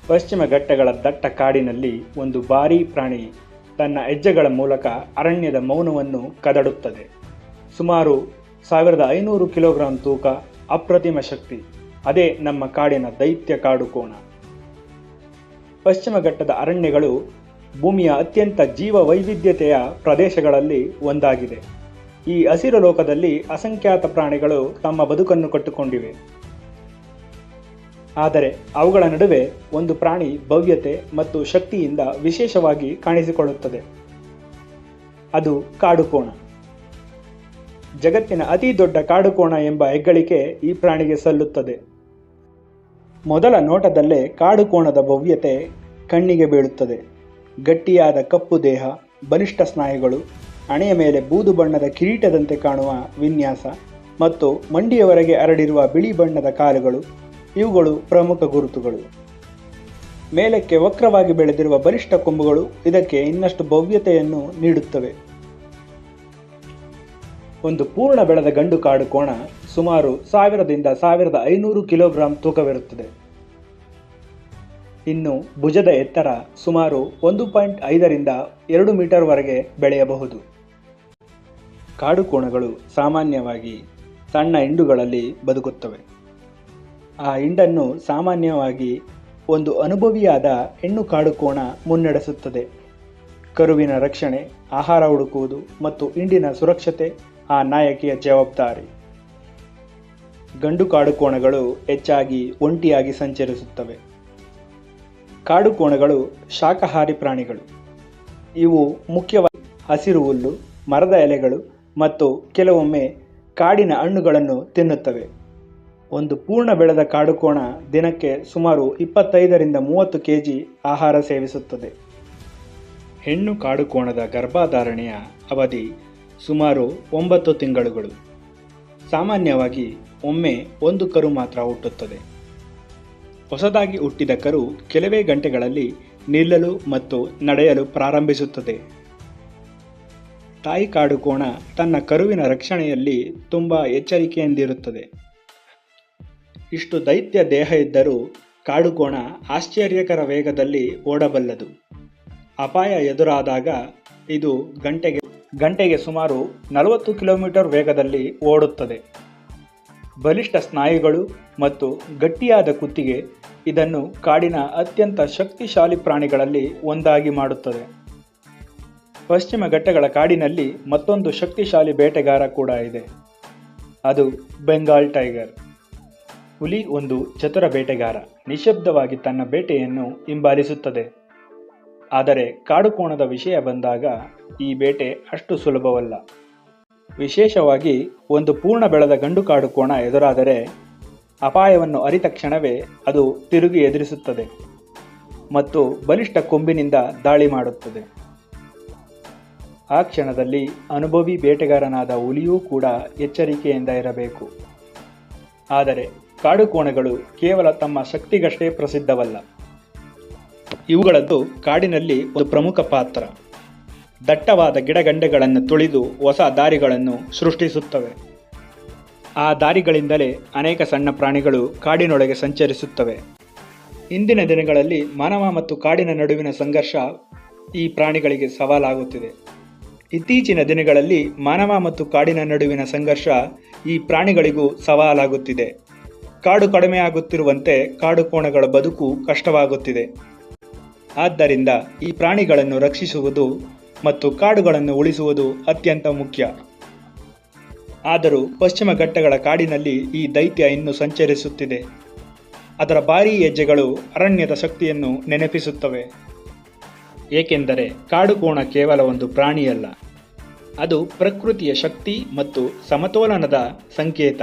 ಪಶ್ಚಿಮ ಘಟ್ಟಗಳ ದಟ್ಟ ಕಾಡಿನಲ್ಲಿ ಒಂದು ಭಾರೀ ಪ್ರಾಣಿ ತನ್ನ ಹೆಜ್ಜೆಗಳ ಮೂಲಕ ಅರಣ್ಯದ ಮೌನವನ್ನು ಕದಡುತ್ತದೆ. ಸುಮಾರು 1500 ಕಿಲೋಗ್ರಾಂ ತೂಕ, ಅಪ್ರತಿಮ ಶಕ್ತಿ. ಅದೇ ನಮ್ಮ ಕಾಡಿನ ದೈತ್ಯ ಕಾಡುಕೋಣ. ಪಶ್ಚಿಮ ಘಟ್ಟದ ಅರಣ್ಯಗಳು ಭೂಮಿಯ ಅತ್ಯಂತ ಜೀವ ವೈವಿಧ್ಯತೆಯ ಪ್ರದೇಶಗಳಲ್ಲಿ ಒಂದಾಗಿದೆ. ಈ ಹಸಿರು ಲೋಕದಲ್ಲಿ ಅಸಂಖ್ಯಾತ ಪ್ರಾಣಿಗಳು ತಮ್ಮ ಬದುಕನ್ನು ಕಟ್ಟಿಕೊಂಡಿವೆ. ಆದರೆ ಅವುಗಳ ನಡುವೆ ಒಂದು ಪ್ರಾಣಿ ಭವ್ಯತೆ ಮತ್ತು ಶಕ್ತಿಯಿಂದ ವಿಶೇಷವಾಗಿ ಕಾಣಿಸಿಕೊಳ್ಳುತ್ತದೆ. ಅದು ಕಾಡುಕೋಣ. ಜಗತ್ತಿನ ಅತಿ ದೊಡ್ಡ ಕಾಡುಕೋಣ ಎಂಬ ಹೆಗ್ಗಳಿಕೆ ಈ ಪ್ರಾಣಿಗೆ ಸಲ್ಲುತ್ತದೆ. ಮೊದಲ ನೋಟದಲ್ಲೇ ಕಾಡುಕೋಣದ ಭವ್ಯತೆ ಕಣ್ಣಿಗೆ ಬೀಳುತ್ತದೆ. ಗಟ್ಟಿಯಾದ ಕಪ್ಪು ದೇಹ, ಬಲಿಷ್ಠ ಸ್ನಾಯುಗಳು, ಹಣೆಯ ಮೇಲೆ ಬೂದು ಬಣ್ಣದ ಕಿರೀಟದಂತೆ ಕಾಣುವ ವಿನ್ಯಾಸ ಮತ್ತು ಮಂಡಿಯವರೆಗೆ ಹರಡಿರುವ ಬಿಳಿ ಬಣ್ಣದ ಕಾಲುಗಳು ಇವುಗಳು ಪ್ರಮುಖ ಗುರುತುಗಳು. ಮೇಲಕ್ಕೆ ವಕ್ರವಾಗಿ ಬೆಳೆದಿರುವ ಬಲಿಷ್ಠ ಕೊಂಬುಗಳು ಇದಕ್ಕೆ ಇನ್ನಷ್ಟು ಭವ್ಯತೆಯನ್ನು ನೀಡುತ್ತವೆ. ಒಂದು ಪೂರ್ಣ ಬೆಳೆದ ಗಂಡು ಕಾಡುಕೋಣ ಸುಮಾರು 1000ರಿಂದ 1500 ಕಿಲೋಗ್ರಾಂ ತೂಕವಿರುತ್ತದೆ. ಇನ್ನು ಭುಜದ ಎತ್ತರ ಸುಮಾರು 1.5ರಿಂದ 2 ಮೀಟರ್ ವರೆಗೆ ಬೆಳೆಯಬಹುದು. ಕಾಡುಕೋಣಗಳು ಸಾಮಾನ್ಯವಾಗಿ ಸಣ್ಣ ಹಿಂಡುಗಳಲ್ಲಿ ಬದುಕುತ್ತವೆ. ಆ ಹಿಂಡನ್ನು ಸಾಮಾನ್ಯವಾಗಿ ಒಂದು ಅನುಭವಿಯಾದ ಹೆಣ್ಣು ಕಾಡುಕೋಣ ಮುನ್ನಡೆಸುತ್ತದೆ. ಕರುವಿನ ರಕ್ಷಣೆ, ಆಹಾರ ಹುಡುಕುವುದು ಮತ್ತು ಹಿಂಡಿನ ಸುರಕ್ಷತೆ ಆ ನಾಯಕಿಯ ಜವಾಬ್ದಾರಿ. ಗಂಡು ಕಾಡುಕೋಣಗಳು ಹೆಚ್ಚಾಗಿ ಒಂಟಿಯಾಗಿ ಸಂಚರಿಸುತ್ತವೆ. ಕಾಡುಕೋಣಗಳು ಶಾಕಾಹಾರಿ ಪ್ರಾಣಿಗಳು. ಇವು ಮುಖ್ಯವಾಗಿ ಹಸಿರು ಹುಲ್ಲು, ಮರದ ಎಲೆಗಳು ಮತ್ತು ಕೆಲವೊಮ್ಮೆ ಕಾಡಿನ ಹಣ್ಣುಗಳನ್ನು ತಿನ್ನುತ್ತವೆ. ಒಂದು ಪೂರ್ಣ ಬೆಳೆದ ಕಾಡುಕೋಣ ದಿನಕ್ಕೆ ಸುಮಾರು 25ರಿಂದ 30 kg ಆಹಾರ ಸೇವಿಸುತ್ತದೆ. ಹೆಣ್ಣು ಕಾಡುಕೋಣದ ಗರ್ಭಧಾರಣೆಯ ಅವಧಿ ಸುಮಾರು 9 ತಿಂಗಳುಗಳು. ಸಾಮಾನ್ಯವಾಗಿ ಒಮ್ಮೆ ಒಂದು ಕರು ಮಾತ್ರ ಹುಟ್ಟುತ್ತದೆ. ಹೊಸದಾಗಿ ಹುಟ್ಟಿದ ಕರು ಕೆಲವೇ ಗಂಟೆಗಳಲ್ಲಿ ನಿಲ್ಲಲು ಮತ್ತು ನಡೆಯಲು ಪ್ರಾರಂಭಿಸುತ್ತದೆ. ತಾಯಿ ಕಾಡುಕೋಣ ತನ್ನ ಕರುವಿನ ರಕ್ಷಣೆಯಲ್ಲಿ ತುಂಬ ಎಚ್ಚರಿಕೆಯಿಂದಿರುತ್ತದೆ. ಇಷ್ಟು ದೈತ್ಯ ದೇಹ ಇದ್ದರೂ ಕಾಡುಕೋಣ ಆಶ್ಚರ್ಯಕರ ವೇಗದಲ್ಲಿ ಓಡಬಲ್ಲದು. ಅಪಾಯ ಎದುರಾದಾಗ ಇದು ಗಂಟೆಗೆ ಸುಮಾರು 40 ಕಿಲೋಮೀಟರ್ ವೇಗದಲ್ಲಿ ಓಡುತ್ತದೆ. ಬಲಿಷ್ಠ ಸ್ನಾಯುಗಳು ಮತ್ತು ಗಟ್ಟಿಯಾದ ಕುತ್ತಿಗೆ ಇದನ್ನು ಕಾಡಿನ ಅತ್ಯಂತ ಶಕ್ತಿಶಾಲಿ ಪ್ರಾಣಿಗಳಲ್ಲಿ ಒಂದಾಗಿ ಮಾಡುತ್ತದೆ. ಪಶ್ಚಿಮ ಘಟ್ಟಗಳ ಕಾಡಿನಲ್ಲಿ ಮತ್ತೊಂದು ಶಕ್ತಿಶಾಲಿ ಬೇಟೆಗಾರ ಕೂಡ ಇದೆ. ಅದು ಬೆಂಗಾಲ್ ಟೈಗರ್. ಹುಲಿ ಒಂದು ಚತುರ ಬೇಟೆಗಾರ. ನಿಶ್ಶಬ್ದವಾಗಿ ತನ್ನ ಬೇಟೆಯನ್ನು ಹಿಂಬಾಲಿಸುತ್ತದೆ. ಆದರೆ ಕಾಡುಕೋಣದ ವಿಷಯ ಬಂದಾಗ ಈ ಬೇಟೆ ಅಷ್ಟು ಸುಲಭವಲ್ಲ. ವಿಶೇಷವಾಗಿ ಒಂದು ಪೂರ್ಣ ಬೆಳೆದ ಗಂಡು ಕಾಡುಕೋಣ ಎದುರಾದರೆ ಅಪಾಯವನ್ನು ಅರಿತ ಕ್ಷಣವೇ ಅದು ತಿರುಗಿ ಎದುರಿಸುತ್ತದೆ ಮತ್ತು ಬಲಿಷ್ಠ ಕೊಂಬಿನಿಂದ ದಾಳಿ ಮಾಡುತ್ತದೆ. ಆ ಕ್ಷಣದಲ್ಲಿ ಅನುಭವಿ ಬೇಟೆಗಾರನಾದ ಹುಲಿಯೂ ಕೂಡ ಎಚ್ಚರಿಕೆಯಿಂದ ಇರಬೇಕು. ಆದರೆ ಕಾಡುಕೋಣಗಳು ಕೇವಲ ತಮ್ಮ ಶಕ್ತಿಗಷ್ಟೇ ಪ್ರಸಿದ್ಧವಲ್ಲ. ಇವುಗಳದ್ದು ಕಾಡಿನಲ್ಲಿ ಒಂದು ಪ್ರಮುಖ ಪಾತ್ರ. ದಟ್ಟವಾದ ಗಿಡಗಂಡೆಗಳನ್ನು ತುಳಿದು ಹೊಸ ದಾರಿಗಳನ್ನು ಸೃಷ್ಟಿಸುತ್ತವೆ. ಆ ದಾರಿಗಳಿಂದಲೇ ಅನೇಕ ಸಣ್ಣ ಪ್ರಾಣಿಗಳು ಕಾಡಿನೊಳಗೆ ಸಂಚರಿಸುತ್ತವೆ. ಇಂದಿನ ದಿನಗಳಲ್ಲಿ ಮಾನವ ಮತ್ತು ಕಾಡಿನ ನಡುವಿನ ಸಂಘರ್ಷ ಈ ಪ್ರಾಣಿಗಳಿಗೆ ಸವಾಲಾಗುತ್ತಿದೆ. ಇತ್ತೀಚಿನ ದಿನಗಳಲ್ಲಿ ಮಾನವ ಮತ್ತು ಕಾಡಿನ ನಡುವಿನ ಸಂಘರ್ಷ ಈ ಪ್ರಾಣಿಗಳಿಗೂ ಸವಾಲಾಗುತ್ತಿದೆ. ಕಾಡು ಕಡಿಮೆಯಾಗುತ್ತಿರುವಂತೆ ಕಾಡುಕೋಣಗಳ ಬದುಕು ಕಷ್ಟವಾಗುತ್ತಿದೆ. ಆದ್ದರಿಂದ ಈ ಪ್ರಾಣಿಗಳನ್ನು ರಕ್ಷಿಸುವುದು ಮತ್ತು ಕಾಡುಗಳನ್ನು ಉಳಿಸುವುದು ಅತ್ಯಂತ ಮುಖ್ಯ. ಆದರೂ ಪಶ್ಚಿಮ ಘಟ್ಟಗಳ ಕಾಡಿನಲ್ಲಿ ಈ ದೈತ್ಯ ಇನ್ನೂ ಸಂಚರಿಸುತ್ತಿದೆ. ಅದರ ಭಾರೀ ಹೆಜ್ಜೆಗಳು ಅರಣ್ಯದ ಶಕ್ತಿಯನ್ನು ನೆನಪಿಸುತ್ತವೆ. ಏಕೆಂದರೆ ಕಾಡುಕೋಣ ಕೇವಲ ಒಂದು ಪ್ರಾಣಿಯಲ್ಲ, ಅದು ಪ್ರಕೃತಿಯ ಶಕ್ತಿ ಮತ್ತು ಸಮತೋಲನದ ಸಂಕೇತ.